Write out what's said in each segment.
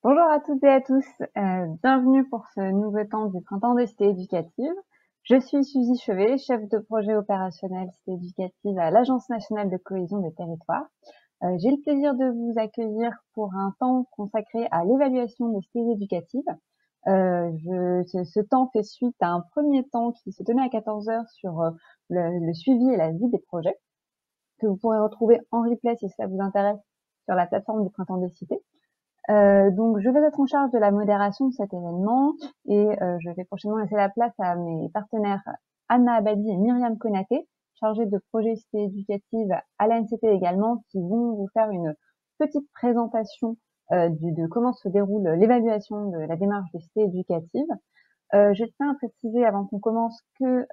Bonjour à toutes et à tous, bienvenue pour ce nouveau temps du Printemps des cités éducatives. Je suis Suzy Chevet, chef de projet opérationnel cité éducative à l'Agence nationale de cohésion des territoires. J'ai le plaisir de vous accueillir pour un temps consacré à l'évaluation des cités éducatives. Ce temps fait suite à un premier temps qui se tenait à 14 heures sur le suivi et la vie des projets, que vous pourrez retrouver en replay si ça vous intéresse sur la plateforme du Printemps des cités. Donc je vais être en charge de la modération de cet événement et je vais prochainement laisser la place à mes partenaires Anna Abadi et Myriam Konaté, chargées de projets cité éducative à l'ANCT également, qui vont vous faire une petite présentation de comment se déroule l'évaluation de la démarche de cité éducative. Je tiens à préciser avant qu'on commence que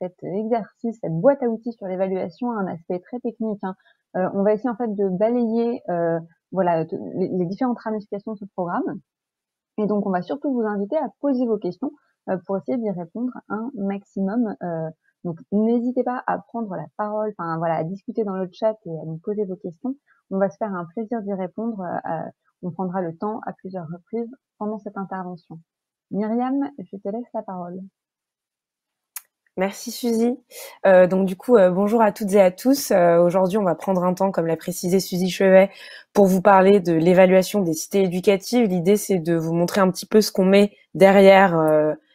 cet exercice, cette boîte à outils sur l'évaluation a un aspect très technique, hein. On va essayer en fait de balayer voilà les différentes ramifications de ce programme. Et donc on va surtout vous inviter à poser vos questions pour essayer d'y répondre un maximum. Donc n'hésitez pas à prendre la parole, enfin voilà, à discuter dans le chat et à nous poser vos questions. On va se faire un plaisir d'y répondre. On prendra le temps à plusieurs reprises pendant cette intervention. Myriam, je te laisse la parole. Merci Suzy. Donc du coup, bonjour à toutes et à tous. Aujourd'hui, on va prendre un temps, comme l'a précisé Suzy Chevet, pour vous parler de l'évaluation des cités éducatives. L'idée, c'est de vous montrer un petit peu ce qu'on met derrière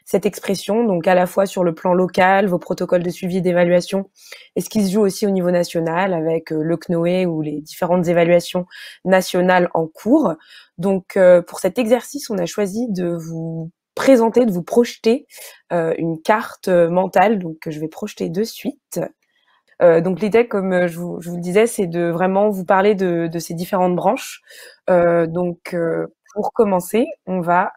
cette expression, donc à la fois sur le plan local, vos protocoles de suivi et d'évaluation, et ce qui se joue aussi au niveau national avec le CNOE ou les différentes évaluations nationales en cours. Donc pour cet exercice, on a choisi de vous présenter, de vous projeter une carte mentale, donc que je vais projeter de suite. Donc l'idée, comme je vous le disais, c'est de vraiment vous parler de ces différentes branches. Pour commencer, on va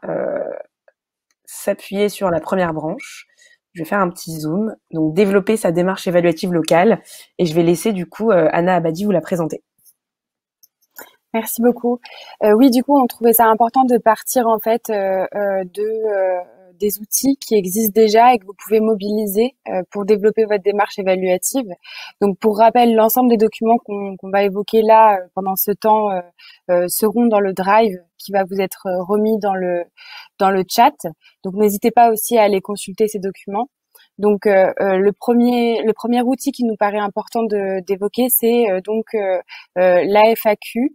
s'appuyer sur la première branche. Je vais faire un petit zoom. Donc développer sa démarche évaluative locale, et je vais laisser du coup Anna Abadi vous la présenter. Merci beaucoup. Oui, du coup, on trouvait ça important de partir en fait des outils qui existent déjà et que vous pouvez mobiliser pour développer votre démarche évaluative. Donc, pour rappel, l'ensemble des documents qu'on va évoquer là pendant ce temps seront dans le Drive qui va vous être remis dans le chat. Donc, n'hésitez pas aussi à aller consulter ces documents. Donc le premier outil qui nous paraît important d'évoquer, c'est l'AFAQ,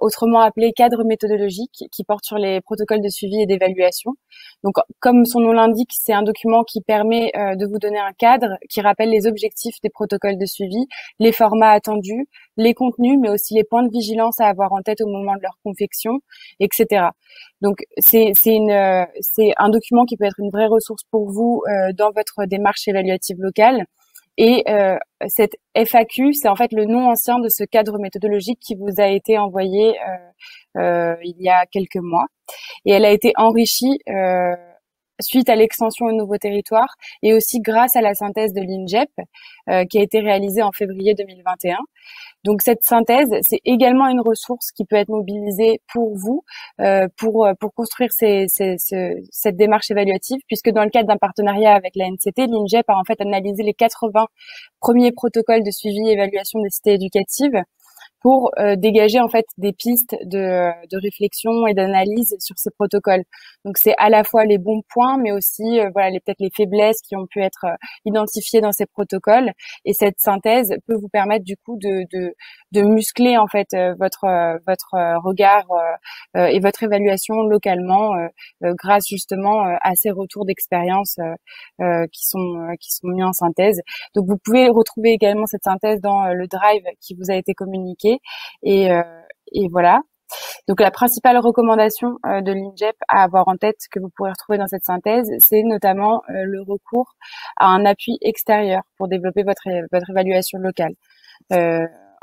autrement appelé cadre méthodologique, qui porte sur les protocoles de suivi et d'évaluation. Donc comme son nom l'indique, c'est un document qui permet de vous donner un cadre qui rappelle les objectifs des protocoles de suivi, les formats attendus, les contenus, mais aussi les points de vigilance à avoir en tête au moment de leur confection, etc. Donc c'est un document qui peut être une vraie ressource pour vous dans votre démarche évaluative locale. Et cette FAQ, c'est en fait le nom ancien de ce cadre méthodologique qui vous a été envoyé il y a quelques mois. Et elle a été enrichie suite à l'extension aux nouveaux territoires et aussi grâce à la synthèse de l'INJEP qui a été réalisée en février 2021. Donc cette synthèse, c'est également une ressource qui peut être mobilisée pour vous, pour construire cette démarche évaluative, puisque dans le cadre d'un partenariat avec la NCT, l'INJEP a en fait analysé les 80 premiers protocoles de suivi et évaluation des cités éducatives pour dégager en fait des pistes de réflexion et d'analyse sur ces protocoles. Donc c'est à la fois les bons points, mais aussi voilà peut-être les faiblesses qui ont pu être identifiées dans ces protocoles. Et cette synthèse peut vous permettre du coup de muscler en fait votre regard et votre évaluation localement grâce justement à ces retours d'expérience qui sont mis en synthèse. Donc vous pouvez retrouver également cette synthèse dans le drive qui vous a été communiqué et, et voilà. Donc la principale recommandation de l'INJEP à avoir en tête que vous pourrez retrouver dans cette synthèse, c'est notamment le recours à un appui extérieur pour développer votre évaluation locale.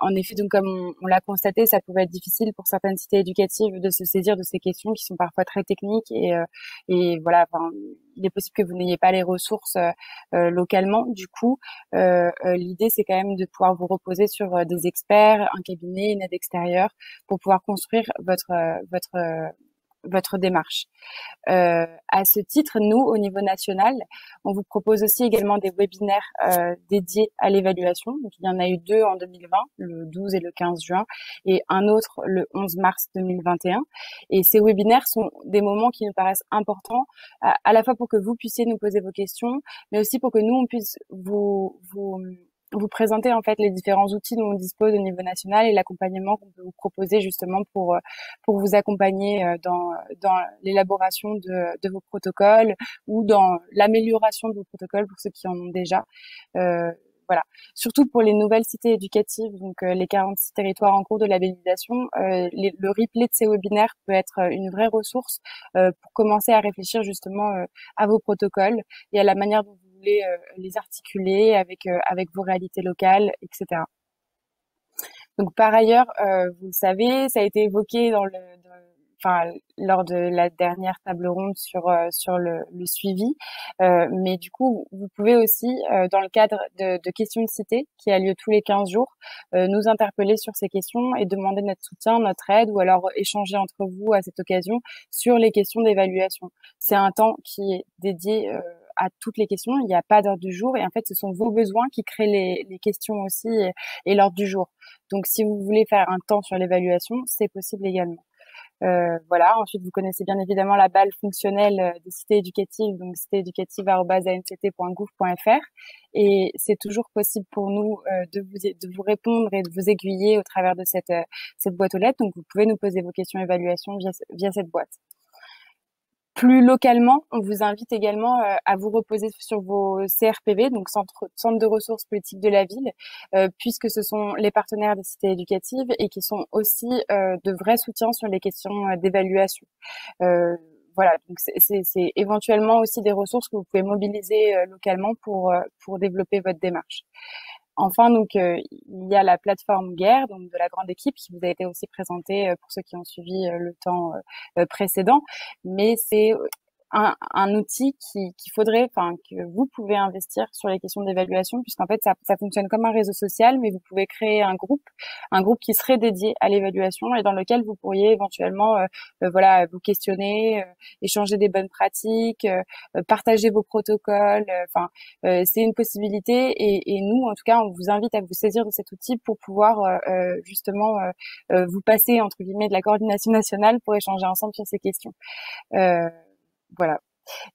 En effet, donc comme on l'a constaté, ça pouvait être difficile pour certaines cités éducatives de se saisir de ces questions qui sont parfois très techniques et voilà. Enfin, il est possible que vous n'ayez pas les ressources localement. Du coup, l'idée c'est quand même de pouvoir vous reposer sur des experts, un cabinet, une aide extérieure pour pouvoir construire votre votre démarche. À ce titre, nous, au niveau national, on vous propose aussi également des webinaires dédiés à l'évaluation. Donc, il y en a eu 2 en 2020, le 12 et le 15 juin, et un autre le 11 mars 2021. Et ces webinaires sont des moments qui nous paraissent importants, à la fois pour que vous puissiez nous poser vos questions, mais aussi pour que nous, on puisse vous présenter en fait les différents outils dont on dispose au niveau national et l'accompagnement qu'on peut vous proposer justement pour vous accompagner dans l'élaboration de vos protocoles ou dans l'amélioration de vos protocoles pour ceux qui en ont déjà. Voilà. Surtout pour les nouvelles cités éducatives, donc les 46 territoires en cours de labellisation, le replay de ces webinaires peut être une vraie ressource pour commencer à réfléchir justement à vos protocoles et à la manière dont vous voulez les articuler avec vos réalités locales, etc. Donc par ailleurs, vous le savez, ça a été évoqué lors de la dernière table ronde sur le suivi, mais du coup, vous pouvez aussi, dans le cadre de questions de cité qui a lieu tous les 15 jours, nous interpeller sur ces questions et demander notre soutien, notre aide, ou alors échanger entre vous à cette occasion sur les questions d'évaluation. C'est un temps qui est dédié à toutes les questions. Il n'y a pas d'ordre du jour et en fait, ce sont vos besoins qui créent les questions aussi et l'ordre du jour. Donc, si vous voulez faire un temps sur l'évaluation, c'est possible également. Voilà. Ensuite, vous connaissez bien évidemment la balle fonctionnelle des cités éducatives, donc citééducative@anct.gouv.fr, et c'est toujours possible pour nous de vous répondre et de vous aiguiller au travers de cette boîte aux lettres. Donc, vous pouvez nous poser vos questions évaluation via cette boîte. Plus localement, on vous invite également à vous reposer sur vos CRPV, donc centres de ressources politiques de la ville, puisque ce sont les partenaires des cités éducatives et qui sont aussi de vrais soutiens sur les questions d'évaluation. Voilà, donc c'est éventuellement aussi des ressources que vous pouvez mobiliser localement pour développer votre démarche. Enfin, donc, il y a la plateforme Guerre, donc de la grande équipe, qui vous a été aussi présentée pour ceux qui ont suivi le temps précédent. Mais c'est un outil qu'il faudrait, enfin, que vous pouvez investir sur les questions d'évaluation, puisqu'en fait, ça fonctionne comme un réseau social, mais vous pouvez créer un groupe qui serait dédié à l'évaluation et dans lequel vous pourriez éventuellement, voilà, vous questionner, échanger des bonnes pratiques, partager vos protocoles. Enfin, c'est une possibilité et nous, en tout cas, on vous invite à vous saisir de cet outil pour pouvoir justement vous passer entre guillemets de la coordination nationale pour échanger ensemble sur ces questions. Voilà.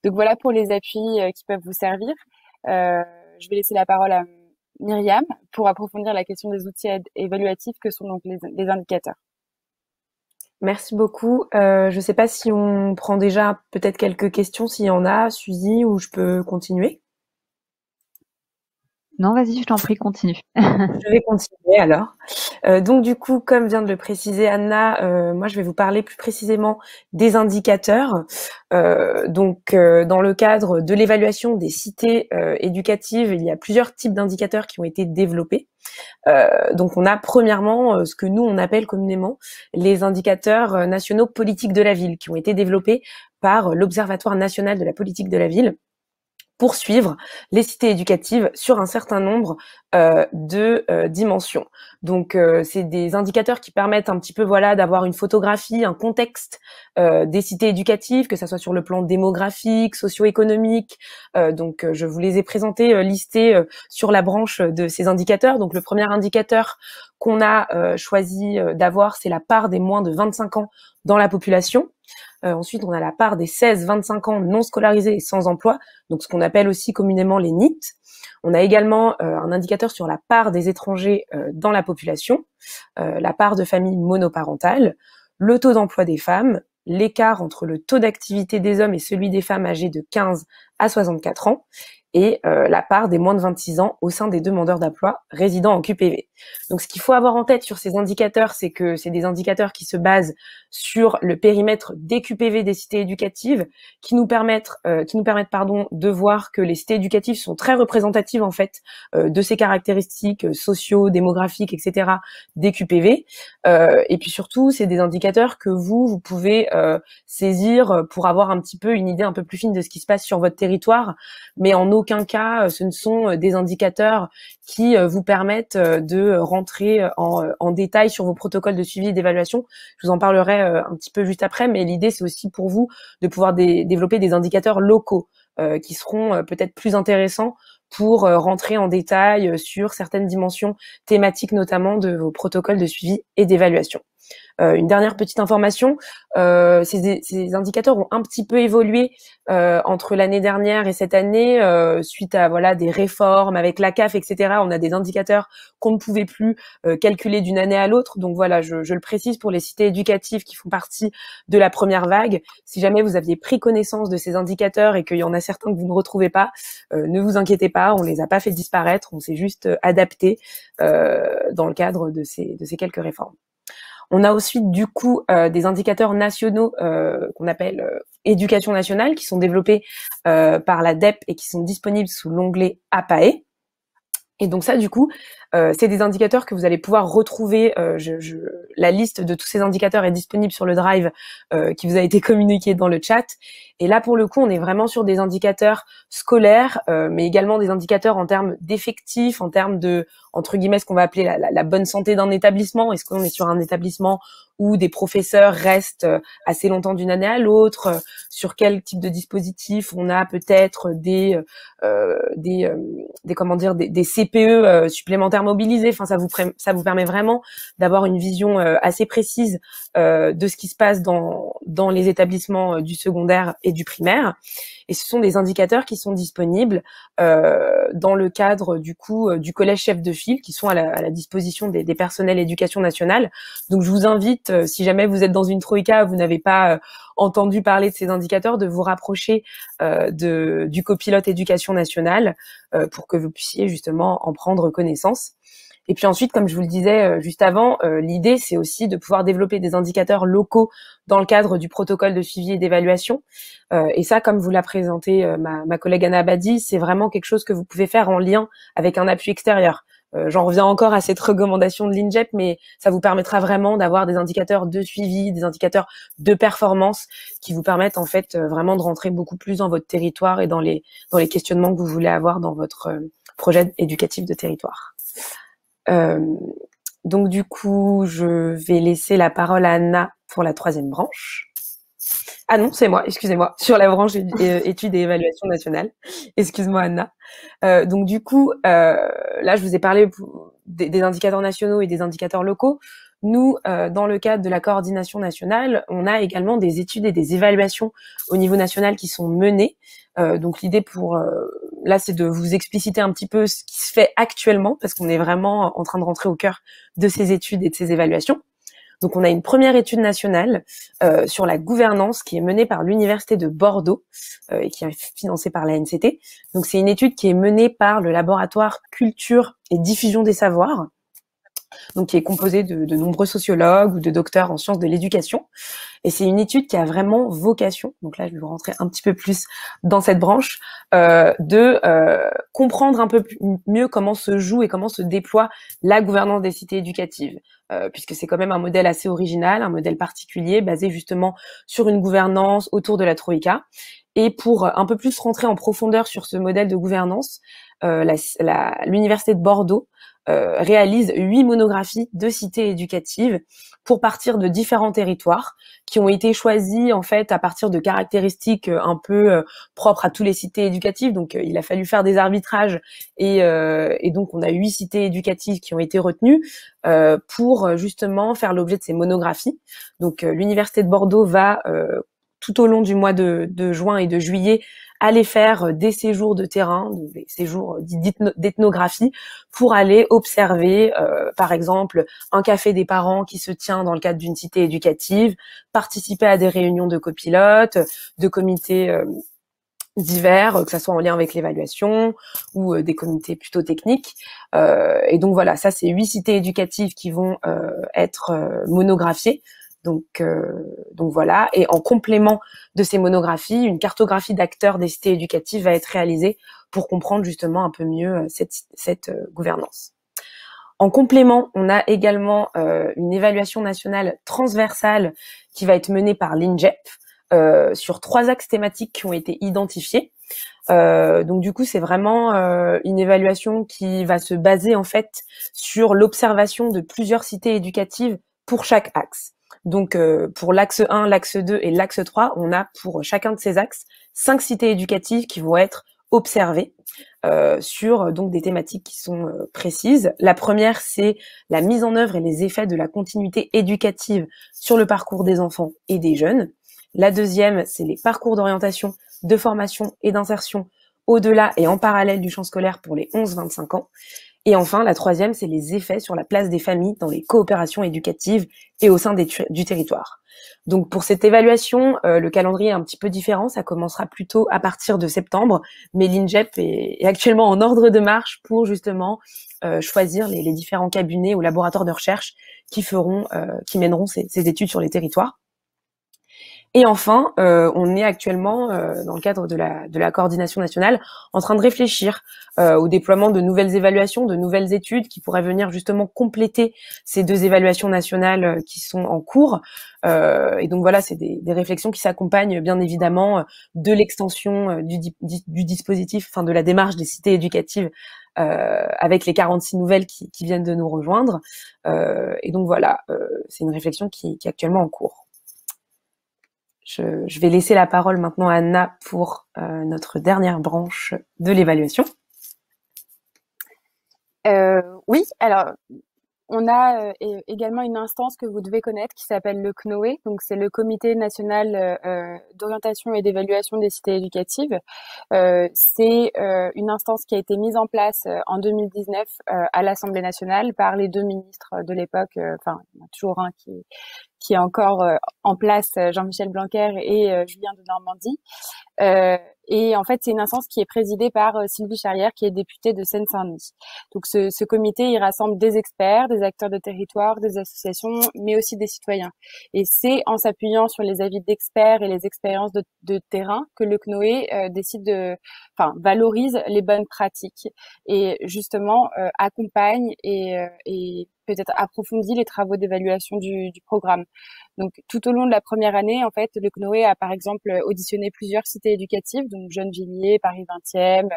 Donc voilà pour les appuis qui peuvent vous servir. Je vais laisser la parole à Myriam pour approfondir la question des outils évaluatifs que sont donc les indicateurs. Merci beaucoup. Je ne sais pas si on prend déjà peut-être quelques questions, s'il y en a, Suzy, ou je peux continuer. Non, vas-y, je t'en prie, continue. Je vais continuer alors. Donc du coup, comme vient de le préciser Anna, moi je vais vous parler plus précisément des indicateurs. Dans le cadre de l'évaluation des cités éducatives, il y a plusieurs types d'indicateurs qui ont été développés. Donc on a premièrement ce que nous on appelle communément les indicateurs nationaux politiques de la ville, qui ont été développés par l'Observatoire national de la politique de la ville, pour suivre les cités éducatives sur un certain nombre de dimensions. Donc c'est des indicateurs qui permettent un petit peu d'avoir une photographie, un contexte des cités éducatives, que ça soit sur le plan démographique, socio-économique. Donc je vous les ai présentés, listés sur la branche de ces indicateurs. Donc le premier indicateur qu'on a choisi d'avoir, c'est la part des moins de 25 ans dans la population. Ensuite, on a la part des 16-25 ans non scolarisés et sans emploi, donc ce qu'on appelle aussi communément les NEET. On a également un indicateur sur la part des étrangers dans la population, la part de familles monoparentales, le taux d'emploi des femmes, l'écart entre le taux d'activité des hommes et celui des femmes âgées de 15 à 64 ans, et la part des moins de 26 ans au sein des demandeurs d'emploi résidant en QPV. Donc ce qu'il faut avoir en tête sur ces indicateurs, c'est que c'est des indicateurs qui se basent sur le périmètre des QPV des cités éducatives, qui nous permettent de voir que les cités éducatives sont très représentatives en fait de ces caractéristiques sociaux, démographiques, etc. des QPV. Et puis surtout, c'est des indicateurs que vous pouvez saisir pour avoir un petit peu une idée un peu plus fine de ce qui se passe sur votre territoire, mais en aucun aucun cas, ce ne sont des indicateurs qui vous permettent de rentrer en détail sur vos protocoles de suivi et d'évaluation. Je vous en parlerai un petit peu juste après, mais l'idée, c'est aussi pour vous de pouvoir développer des indicateurs locaux qui seront peut-être plus intéressants pour rentrer en détail sur certaines dimensions thématiques, notamment de vos protocoles de suivi et d'évaluation. Une dernière petite information, ces indicateurs ont un petit peu évolué entre l'année dernière et cette année suite à des réformes avec la CAF, etc. On a des indicateurs qu'on ne pouvait plus calculer d'une année à l'autre. Donc voilà, je le précise pour les cités éducatives qui font partie de la première vague. Si jamais vous aviez pris connaissance de ces indicateurs et qu'il y en a certains que vous ne retrouvez pas, ne vous inquiétez pas, on les a pas fait disparaître, on s'est juste adapté dans le cadre de ces quelques réformes. On a ensuite du coup des indicateurs nationaux qu'on appelle éducation nationale qui sont développés par la DEP et qui sont disponibles sous l'onglet APAE. Et donc ça, du coup, c'est des indicateurs que vous allez pouvoir retrouver. La liste de tous ces indicateurs est disponible sur le Drive qui vous a été communiqué dans le chat. Et là, pour le coup, on est vraiment sur des indicateurs scolaires, mais également des indicateurs en termes d'effectifs, en termes de, entre guillemets, ce qu'on va appeler la bonne santé d'un établissement. Est-ce qu'on est sur un établissement où des professeurs restent assez longtemps d'une année à l'autre, sur quel type de dispositif on a peut-être des CPE supplémentaires mobilisés. Enfin, ça vous permet vraiment d'avoir une vision assez précise de ce qui se passe dans les établissements du secondaire et du primaire. Et ce sont des indicateurs qui sont disponibles dans le cadre du coup du collège chef de file, qui sont à la disposition des personnels éducation nationale. Donc je vous invite, si jamais vous êtes dans une troïka, vous n'avez pas entendu parler de ces indicateurs, de vous rapprocher du copilote éducation nationale pour que vous puissiez justement en prendre connaissance. Et puis ensuite, comme je vous le disais juste avant, l'idée, c'est aussi de pouvoir développer des indicateurs locaux dans le cadre du protocole de suivi et d'évaluation. Et ça, comme vous l'a présenté ma collègue Anna Abadi, c'est vraiment quelque chose que vous pouvez faire en lien avec un appui extérieur. J'en reviens encore à cette recommandation de l'INJEP, mais ça vous permettra vraiment d'avoir des indicateurs de suivi, des indicateurs de performance qui vous permettent en fait vraiment de rentrer beaucoup plus dans votre territoire et dans les questionnements que vous voulez avoir dans votre projet éducatif de territoire. Donc du coup, je vais laisser la parole à Anna pour la troisième branche. Ah non, c'est moi, excusez-moi, sur la branche études et évaluation nationale. Excuse-moi Anna. Donc du coup, là je vous ai parlé des indicateurs nationaux et des indicateurs locaux. Nous, dans le cadre de la coordination nationale, on a également des études et des évaluations au niveau national qui sont menées. Donc l'idée là, c'est de vous expliciter un petit peu ce qui se fait actuellement, parce qu'on est vraiment en train de rentrer au cœur de ces études et de ces évaluations. Donc on a une première étude nationale sur la gouvernance qui est menée par l'Université de Bordeaux et qui est financée par la NCT. Donc c'est une étude qui est menée par le laboratoire Culture et Diffusion des Savoirs, donc qui est composé de nombreux sociologues ou de docteurs en sciences de l'éducation. Et c'est une étude qui a vraiment vocation, donc là je vais vous rentrer un petit peu plus dans cette branche, de comprendre un peu mieux comment se joue et comment se déploie la gouvernance des cités éducatives, puisque c'est quand même un modèle assez original, un modèle particulier, basé justement sur une gouvernance autour de la Troïka. Et pour un peu plus rentrer en profondeur sur ce modèle de gouvernance, l'Université de Bordeaux réalise 8 monographies de cités éducatives pour partir de différents territoires qui ont été choisis en fait à partir de caractéristiques un peu propres à toutes les cités éducatives. Donc il a fallu faire des arbitrages et donc on a 8 cités éducatives qui ont été retenues pour justement faire l'objet de ces monographies. Donc l'Université de Bordeaux va tout au long du mois de juin et de juillet aller faire des séjours de terrain, des séjours d'ethnographie, pour aller observer, par exemple, un café des parents qui se tient dans le cadre d'une cité éducative, participer à des réunions de copilotes, de comités divers, que ça soit en lien avec l'évaluation ou des comités plutôt techniques. Et donc voilà, ça c'est 8 cités éducatives qui vont être monographiées. Donc voilà, et en complément de ces monographies, une cartographie d'acteurs des cités éducatives va être réalisée pour comprendre justement un peu mieux cette gouvernance. En complément, on a également une évaluation nationale transversale qui va être menée par l'INJEP sur 3 axes thématiques qui ont été identifiés. Donc du coup, c'est vraiment une évaluation qui va se baser en fait sur l'observation de plusieurs cités éducatives pour chaque axe. Donc pour l'axe 1, l'axe 2 et l'axe 3, on a pour chacun de ces axes 5 cités éducatives qui vont être observées sur donc des thématiques qui sont précises. La première, c'est la mise en œuvre et les effets de la continuité éducative sur le parcours des enfants et des jeunes. La deuxième, c'est les parcours d'orientation, de formation et d'insertion au-delà et en parallèle du champ scolaire pour les 11-25 ans. Et enfin, la troisième, c'est les effets sur la place des familles dans les coopérations éducatives et au sein du territoire. Donc pour cette évaluation, le calendrier est un petit peu différent, ça commencera plutôt à partir de septembre, mais l'INJEP est actuellement en ordre de marche pour justement choisir les différents cabinets ou laboratoires de recherche qui mèneront ces études sur les territoires. Et enfin, on est actuellement, dans le cadre de la coordination nationale, en train de réfléchir au déploiement de nouvelles évaluations, de nouvelles études qui pourraient venir justement compléter ces 2 évaluations nationales qui sont en cours. Et donc voilà, c'est des réflexions qui s'accompagnent bien évidemment de l'extension du dispositif, enfin de la démarche des cités éducatives avec les 46 nouvelles qui viennent de nous rejoindre. Et donc voilà, c'est une réflexion qui est actuellement en cours. Je vais laisser la parole maintenant à Anna pour notre dernière branche de l'évaluation. Oui, alors on a également une instance que vous devez connaître qui s'appelle le CNOE, donc c'est le Comité national d'orientation et d'évaluation des cités éducatives. C'est une instance qui a été mise en place en 2019 à l'Assemblée nationale par les 2 ministres de l'époque, enfin il y en a toujours un qui est encore en place, Jean-Michel Blanquer et Julien Denormandie. Et en fait, c'est une instance qui est présidée par Sylvie Charrière, qui est députée de Seine-Saint-Denis. Donc, ce comité, il rassemble des experts, des acteurs de territoire, des associations, mais aussi des citoyens. Et c'est en s'appuyant sur les avis d'experts et les expériences de terrain que le CNOE valorise les bonnes pratiques et justement accompagne et peut-être approfondit les travaux d'évaluation du programme. Donc, tout au long de la première année, en fait, le CNOE a par exemple auditionné plusieurs cités éducatives, donc Gennevilliers, Paris 20e,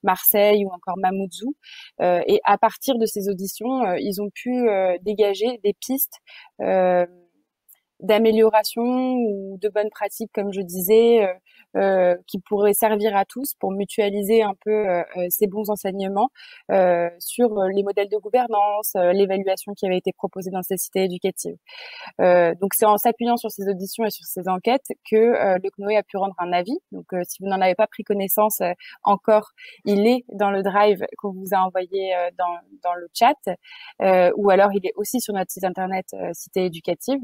Marseille ou encore Mamoudzou. Et à partir de ces auditions, ils ont pu dégager des pistes d'amélioration ou de bonnes pratiques, comme je disais, qui pourraient servir à tous pour mutualiser un peu ces bons enseignements sur les modèles de gouvernance, l'évaluation qui avait été proposée dans ces cités éducatives. Donc c'est en s'appuyant sur ces auditions et sur ces enquêtes que le CNOE a pu rendre un avis. Donc si vous n'en avez pas pris connaissance encore, il est dans le drive qu'on vous a envoyé dans le chat, ou alors il est aussi sur notre site internet Cité éducative.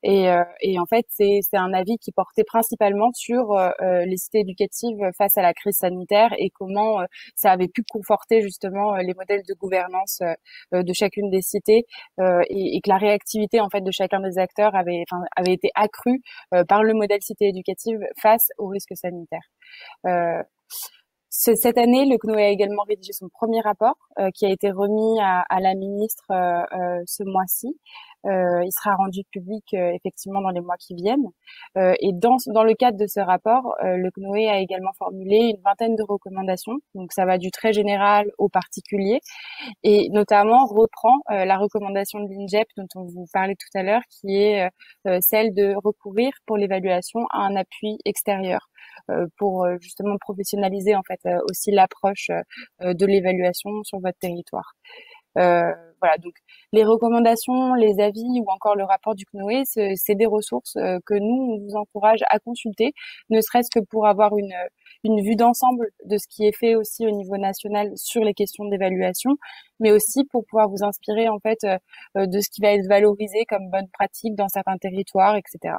Et en fait c'est un avis qui portait principalement sur les cités éducatives face à la crise sanitaire et comment ça avait pu conforter justement les modèles de gouvernance de chacune des cités et que la réactivité en fait de chacun des acteurs avait été accrue par le modèle cité éducative face aux risques sanitaires. Cette année, le CNOE a également rédigé son premier rapport qui a été remis à la ministre ce mois-ci. Il sera rendu public effectivement dans les mois qui viennent. Et dans le cadre de ce rapport, le CNOE a également formulé une vingtaine de recommandations. Donc ça va du très général au particulier et notamment reprend la recommandation de l'INJEP dont on vous parlait tout à l'heure, qui est celle de recourir pour l'évaluation à un appui extérieur pour justement professionnaliser en fait aussi l'approche de l'évaluation sur votre territoire. Voilà, donc les recommandations, les avis ou encore le rapport du CNOE, c'est des ressources que nous, on vous encourage à consulter, ne serait-ce que pour avoir une vue d'ensemble de ce qui est fait aussi au niveau national sur les questions d'évaluation, mais aussi pour pouvoir vous inspirer en fait de ce qui va être valorisé comme bonne pratique dans certains territoires, etc.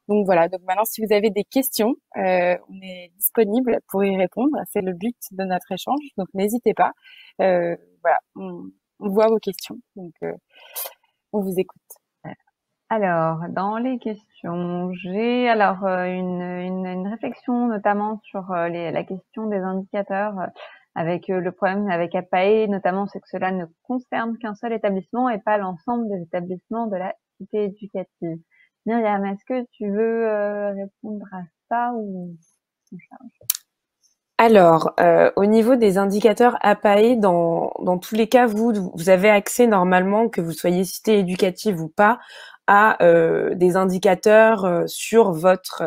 Donc voilà, donc maintenant si vous avez des questions, on est disponible pour y répondre, c'est le but de notre échange, donc n'hésitez pas. Voilà, on voit vos questions, donc on vous écoute. Alors, dans les questions, j'ai alors une réflexion notamment sur la question des indicateurs avec le problème avec APAE, notamment c'est que cela ne concerne qu'un seul établissement et pas l'ensemble des établissements de la cité éducative. Myriam, est-ce que tu veux répondre à ça ou on charge? Alors, au niveau des indicateurs APAE, dans tous les cas, vous avez accès normalement, que vous soyez cité éducative ou pas, à des indicateurs sur votre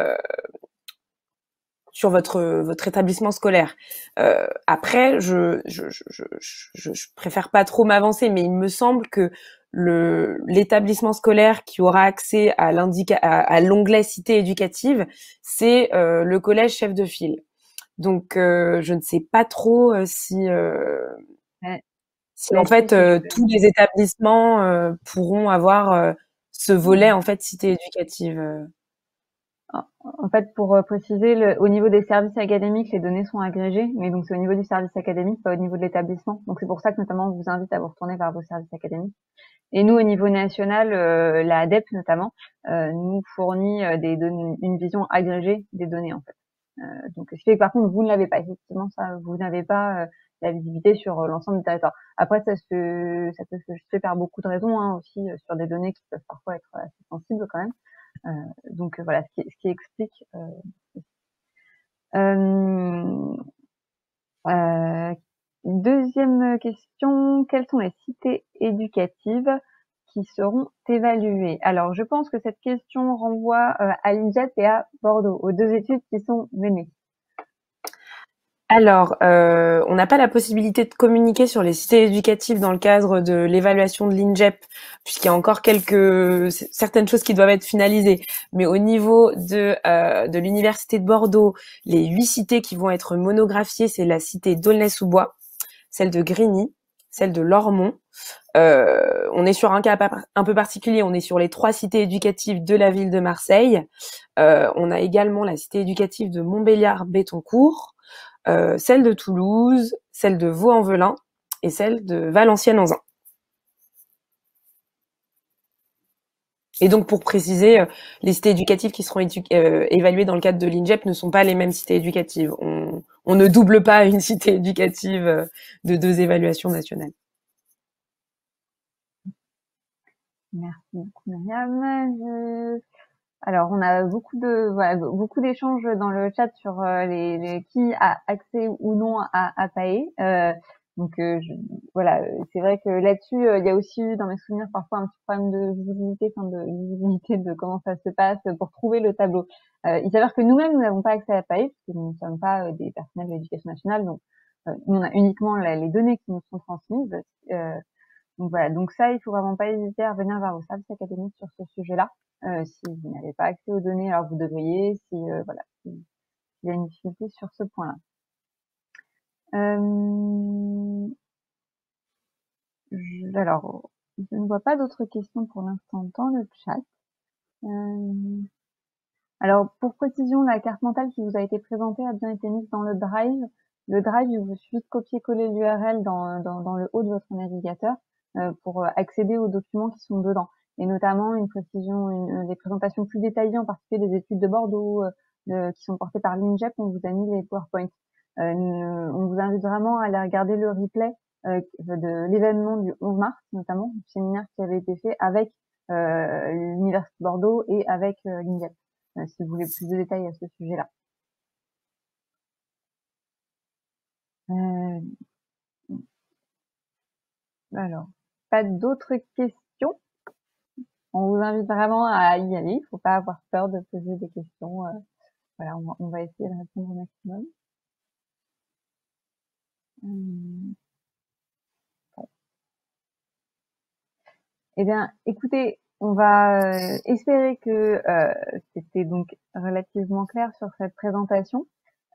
établissement scolaire. Après, je préfère pas trop m'avancer, mais il me semble que l'établissement scolaire qui aura accès à l'onglet cité éducative, c'est le collège chef de file. Donc, je ne sais pas trop Ouais, si en là-dessus, fait si je tous les établissements pourront avoir ce volet en fait cité éducative. En fait, pour préciser, au niveau des services académiques, les données sont agrégées, mais donc c'est au niveau du service académique, pas au niveau de l'établissement. Donc c'est pour ça que notamment on vous invite à vous retourner vers vos services académiques. Et nous, au niveau national, la ADEP notamment, nous fournit une vision agrégée des données en fait. Donc, ce qui fait que par contre, vous ne l'avez pas. Effectivement, ça, vous n'avez pas la visibilité sur l'ensemble du territoire. Après, ça peut se justifier par beaucoup de raisons, hein, aussi sur des données qui peuvent parfois être assez sensibles quand même. Donc voilà, ce qui explique. Euh, euh, Deuxième question, quelles sont les cités éducatives qui seront évaluées? Alors, je pense que cette question renvoie à l'INJEP et à Bordeaux, aux deux études qui sont menées. Alors, on n'a pas la possibilité de communiquer sur les cités éducatives dans le cadre de l'évaluation de l'INJEP, puisqu'il y a encore certaines choses qui doivent être finalisées. Mais au niveau de l'université de Bordeaux, les 8 cités qui vont être monographiées, c'est la cité d'Aulnay-sous-Bois, celle de Grigny, celle de Lormont. On est sur un cas un peu particulier. On est sur les 3 cités éducatives de la ville de Marseille. On a également la cité éducative de Montbéliard-Bétoncourt. Celle de Toulouse, celle de Vaux-en-Velin et celle de Valenciennes-en-Zin. Et donc, pour préciser, les cités éducatives qui seront évaluées dans le cadre de l'INJEP ne sont pas les mêmes cités éducatives. On ne double pas une cité éducative de 2 évaluations nationales. Merci beaucoup, Myriam. Alors, on a beaucoup d'échanges dans le chat sur qui a accès ou non à APAE. Donc, voilà, c'est vrai que là-dessus, il y a aussi eu, dans mes souvenirs, parfois un petit problème de visibilité de comment ça se passe pour trouver le tableau. Il s'avère que nous-mêmes, nous n'avons pas accès à APAE, parce que nous ne sommes pas des personnels de l'éducation nationale, donc nous, on a uniquement les données qui nous sont transmises. Donc voilà, donc ça, il faut vraiment pas hésiter à revenir vers vos services académiques sur ce sujet-là. Si vous n'avez pas accès aux données, alors vous devriez, voilà, s'il y a une difficulté sur ce point-là. Alors, je ne vois pas d'autres questions pour l'instant dans le chat. Alors, pour précision, la carte mentale qui vous a été présentée a bien été mise dans le Drive. Le Drive, il vous suffit de copier-coller l'URL dans le haut de votre navigateur pour accéder aux documents qui sont dedans. Et notamment une précision, des présentations plus détaillées, en particulier des études de Bordeaux qui sont portées par l'INJEP. On vous a mis les PowerPoint. On vous invite vraiment à aller regarder le replay de l'événement du 11 mars, notamment, du séminaire qui avait été fait avec l'Université de Bordeaux et avec l'INJEP. Si vous voulez plus de détails à ce sujet-là. Alors, pas d'autres questions. On vous invite vraiment à y aller. Il faut pas avoir peur de poser des questions. Voilà, on va essayer de répondre au maximum. Bon. Eh bien, écoutez, on va espérer que c'était donc relativement clair sur cette présentation.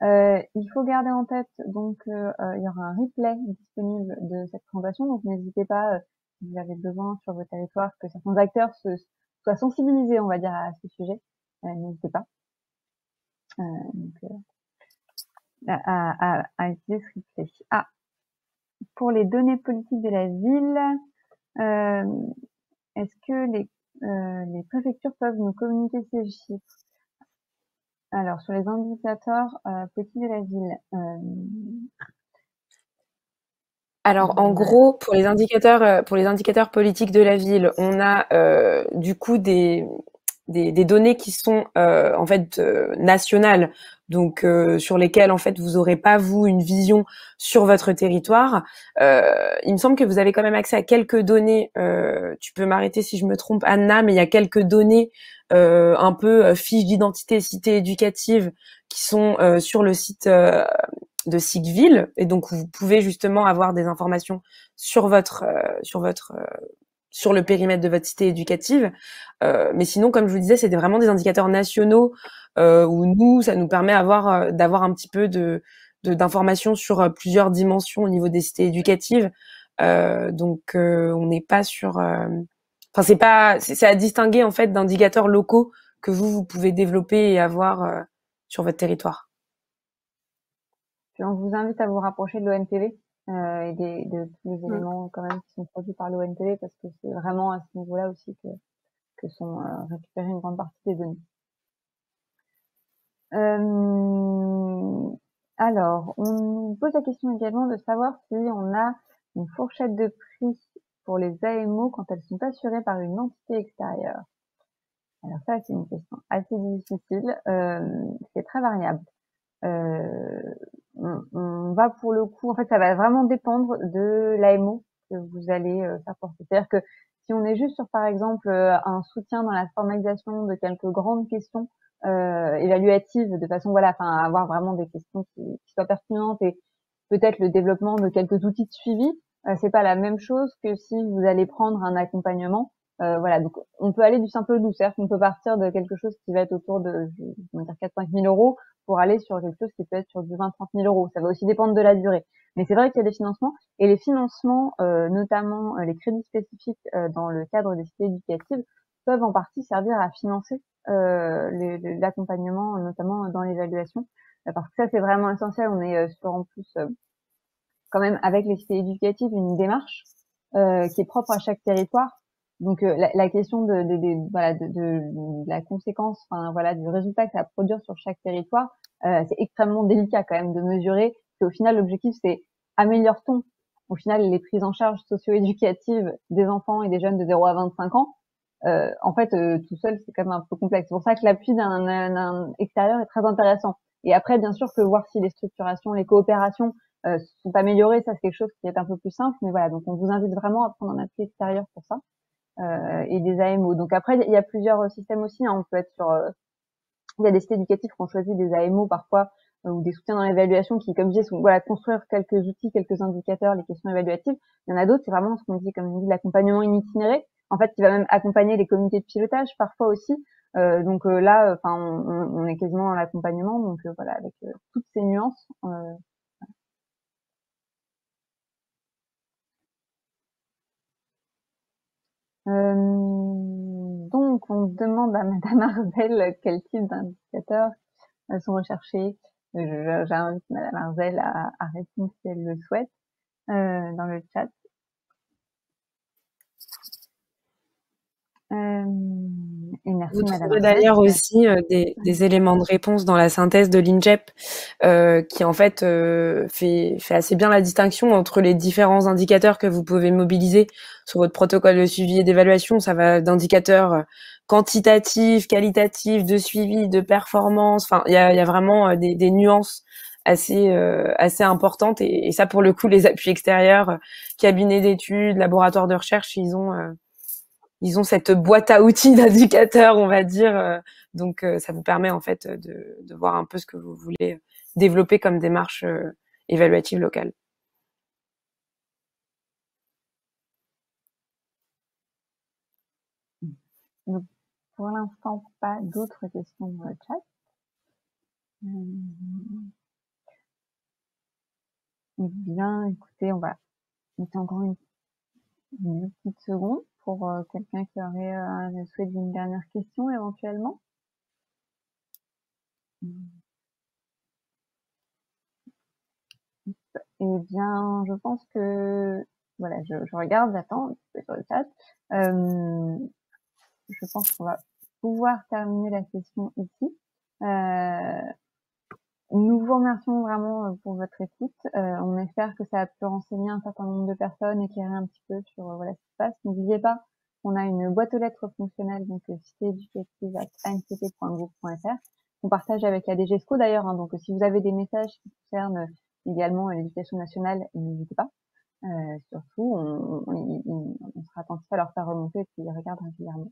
Il faut garder en tête donc il y aura un replay disponible de cette présentation, donc n'hésitez pas si vous avez besoin sur vos territoires que certains acteurs soient sensibilisés, on va dire, à ce sujet. N'hésitez pas donc, à utiliser ce replay. Ah, pour les données politiques de la ville, est-ce que les préfectures peuvent nous communiquer ces chiffres? Alors, sur les indicateurs petits de la ville, Alors, en gros, pour les indicateurs politiques de la ville, on a du coup des données qui sont en fait nationales, donc sur lesquelles en fait vous aurez pas vous une vision sur votre territoire. Il me semble que vous avez quand même accès à quelques données. Tu peux m'arrêter si je me trompe, Anna, mais il y a quelques données un peu fiches d'identité, cité éducative qui sont sur le site de Sigville, et donc vous pouvez justement avoir des informations sur sur le périmètre de votre cité éducative. Mais sinon, comme je vous disais, c'est vraiment des indicateurs nationaux où nous, ça nous permet d'avoir un petit peu d'informations sur plusieurs dimensions au niveau des cités éducatives. On n'est pas sur, enfin c'est à distinguer en fait d'indicateurs locaux que vous pouvez développer et avoir sur votre territoire. Puis on vous invite à vous rapprocher de l'ONPV et de tous les éléments quand même qui sont produits par l'ONPV, parce que c'est vraiment à ce niveau-là aussi que sont récupérées une grande partie des données. Alors, on nous pose la question également de savoir si on a une fourchette de prix pour les AMO quand elles sont assurées par une entité extérieure. Alors ça, c'est une question assez difficile. C'est très variable. On va pour le coup, en fait, ça va vraiment dépendre de l'AMO que vous allez faire porter. C'est-à-dire que si on est juste sur, par exemple, un soutien dans la formalisation de quelques grandes questions évaluatives, de façon, voilà, enfin, avoir vraiment des questions qui soient pertinentes, et peut-être le développement de quelques outils de suivi, c'est pas la même chose que si vous allez prendre un accompagnement. Voilà, donc on peut aller du simple au doux, c'est-à-dire qu'on peut partir de quelque chose qui va être autour de, on va dire 4-5 000 euros, pour aller sur quelque chose qui peut être sur du 20-30 000 euros. Ça va aussi dépendre de la durée. Mais c'est vrai qu'il y a des financements, et les financements, notamment les crédits spécifiques dans le cadre des cités éducatives, peuvent en partie servir à financer l'accompagnement, notamment dans l'évaluation, parce que ça, c'est vraiment essentiel. On est sur, en plus, quand même, avec les cités éducatives, une démarche qui est propre à chaque territoire. Donc la question de la conséquence, enfin voilà, du résultat que ça va produire sur chaque territoire, c'est extrêmement délicat quand même de mesurer. Qu'au final, l'objectif, c'est améliore-t-on au final les prises en charge socio-éducatives des enfants et des jeunes de 0 à 25 ans. En fait, tout seul, c'est quand même un peu complexe. C'est pour ça que l'appui d'un extérieur est très intéressant. Et après, bien sûr, que voir si les structurations, les coopérations sont améliorées, ça c'est quelque chose qui est un peu plus simple. Mais voilà, donc on vous invite vraiment à prendre un appui extérieur pour ça. Et des AMO. Donc après, il y a plusieurs systèmes aussi, hein. On peut être sur, il y a des cités éducatifs qui ont choisi des AMO parfois, ou des soutiens dans l'évaluation qui, comme je disais, sont, voilà, construire quelques outils, quelques indicateurs, les questions évaluatives. Il y en a d'autres, c'est vraiment ce qu'on dit, comme on dit, l'accompagnement itinéré. En fait, qui va même accompagner les comités de pilotage parfois aussi. Donc là, enfin, on est quasiment dans l'accompagnement. Donc voilà, avec toutes ces nuances. Donc, on demande à Madame Arzel quel type d'indicateurs sont recherchés. J'invite Madame Arzel à répondre si elle le souhaite dans le chat. Et merci Vous Madame trouverez Arzel. d'ailleurs aussi des éléments de réponse dans la synthèse de l'INJEP qui en fait fait assez bien la distinction entre les différents indicateurs que vous pouvez mobiliser sur votre protocole de suivi et d'évaluation. Ça va d'indicateurs quantitatifs, qualitatifs, de suivi, de performance. Enfin, il y a vraiment des nuances assez importantes, et ça pour le coup les appuis extérieurs, cabinets d'études, laboratoires de recherche, ils ont cette boîte à outils d'indicateurs, on va dire. Donc, ça vous permet en fait de voir un peu ce que vous voulez développer comme démarche évaluative locale. Donc, pour l'instant, pas d'autres questions dans le chat. Eh bien, écoutez, on va mettre encore une petite seconde pour quelqu'un qui aurait le souhait d'une dernière question éventuellement. Eh bien, je pense que voilà, je regarde, j'attends un petit peu sur le chat. Je pense qu'on va pouvoir terminer la session ici. Nous vous remercions vraiment pour votre écoute. On espère que ça a pu renseigner un certain nombre de personnes, éclairer un petit peu sur voilà ce qui se passe. N'oubliez pas On a une boîte aux lettres fonctionnelle, donc citééducative@anct.gouv.fr, qu'on partage avec la DGESCO d'ailleurs. Donc si vous avez des messages qui concernent également l'éducation nationale, n'hésitez pas. Surtout, on sera attentif à leur faire remonter et puis ils regardent régulièrement.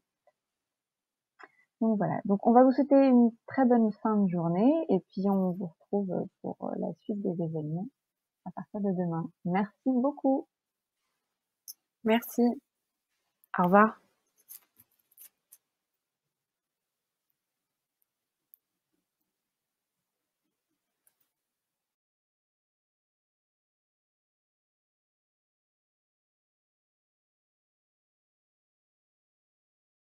Donc voilà. Donc on va vous souhaiter une très bonne fin de journée et puis on vous retrouve pour la suite des événements à partir de demain. Merci beaucoup. Merci. Au revoir.